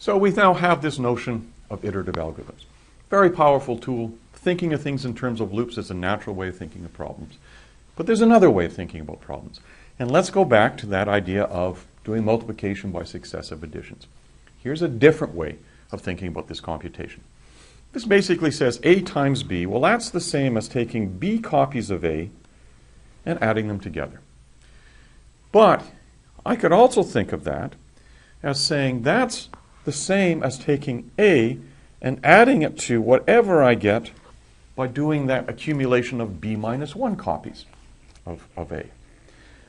So we now have this notion of iterative algorithms. Very powerful tool. Thinking of things in terms of loops is a natural way of thinking of problems. But there's another way of thinking about problems. And let's go back to that idea of doing multiplication by successive additions. Here's a different way of thinking about this computation. This basically says A times B. Well, that's the same as taking B copies of A and adding them together. But I could also think of that as saying that's the same as taking A and adding it to whatever I get by doing that accumulation of B minus 1 copies of A.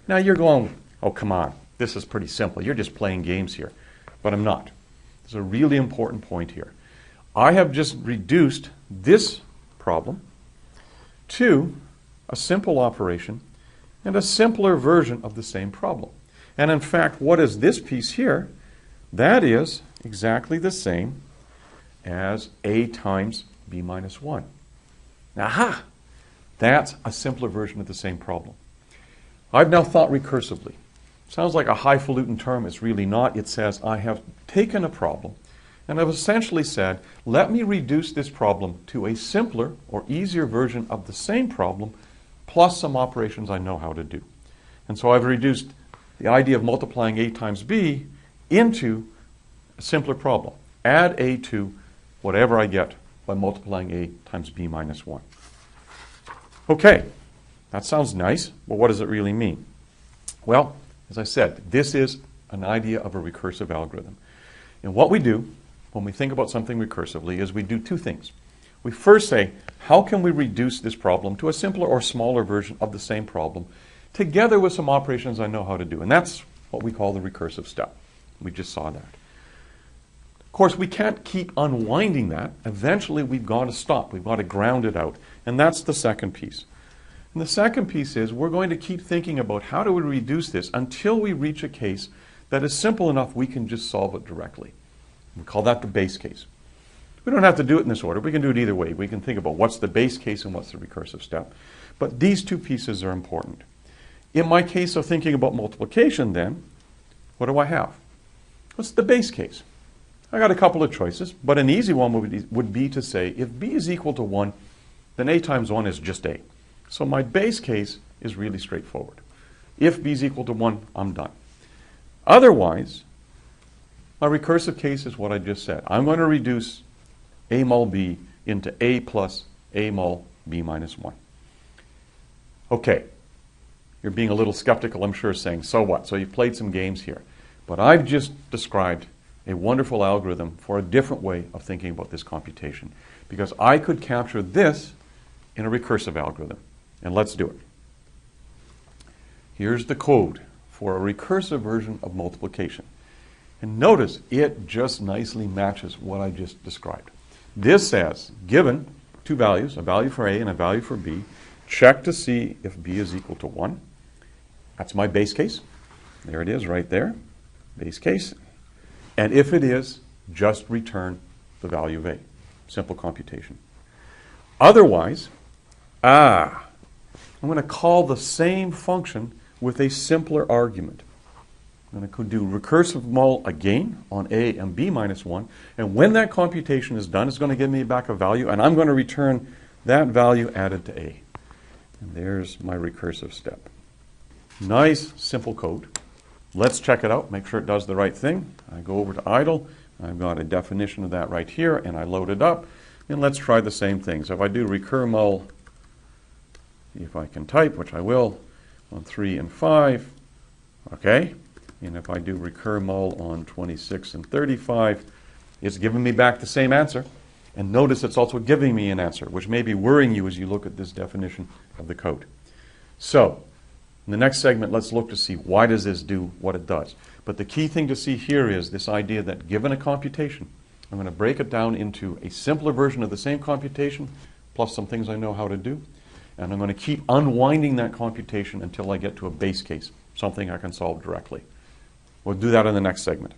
Now you're going, oh, come on, this is pretty simple. You're just playing games here. But I'm not. There's a really important point here. I have just reduced this problem to a simple operation and a simpler version of the same problem. And in fact, what is this piece here? That is exactly the same as A times B minus 1. Aha! That's a simpler version of the same problem. I've now thought recursively. Sounds like a highfalutin term. It's really not. It says I have taken a problem and I've essentially said, let me reduce this problem to a simpler or easier version of the same problem plus some operations I know how to do. And so I've reduced the idea of multiplying A times B into a simpler problem. Add A to whatever I get by multiplying A times B minus 1. Okay, that sounds nice, but what does it really mean? Well, as I said, this is an idea of a recursive algorithm. And what we do when we think about something recursively is we do two things. We first say, how can we reduce this problem to a simpler or smaller version of the same problem together with some operations I know how to do? And that's what we call the recursive step. We just saw that. Of course, we can't keep unwinding that. Eventually, we've got to stop. We've got to ground it out. And that's the second piece. And the second piece is we're going to keep thinking about how do we reduce this until we reach a case that is simple enough we can just solve it directly. We call that the base case. We don't have to do it in this order. We can do it either way. We can think about what's the base case and what's the recursive step. But these two pieces are important. In my case of thinking about multiplication then, what do I have? What's the base case? I got a couple of choices, but an easy one would be to say if B is equal to 1, then A times 1 is just A. So my base case is really straightforward. If B is equal to 1, I'm done. Otherwise, my recursive case is what I just said. I'm going to reduce A mul B into A plus A mul B minus 1. Okay, you're being a little skeptical, I'm sure, saying, so what? So you've played some games here. But I've just described a wonderful algorithm for a different way of thinking about this computation. Because I could capture this in a recursive algorithm. And let's do it. Here's the code for a recursive version of multiplication. And notice it just nicely matches what I just described. This says, given two values, a value for A and a value for B, check to see if B is equal to 1. That's my base case. There it is right there, base case. And if it is, just return the value of A. Simple computation. Otherwise, I'm going to call the same function with a simpler argument. I'm going to do recursive mul again on A and B minus 1. And when that computation is done, it's going to give me back a value, and I'm going to return that value added to A. And there's my recursive step. Nice, simple code. Let's check it out, make sure it does the right thing. I go over to idle. I've got a definition of that right here, and I load it up. And let's try the same thing. So if I do recur mul, see if I can type, which I will, on 3 and 5. Okay. And if I do recur mul on 26 and 35, it's giving me back the same answer. And notice it's also giving me an answer, which may be worrying you as you look at this definition of the code. So, in the next segment, let's look to see why does this do what it does. But the key thing to see here is this idea that given a computation, I'm going to break it down into a simpler version of the same computation, plus some things I know how to do. And I'm going to keep unwinding that computation until I get to a base case, something I can solve directly. We'll do that in the next segment.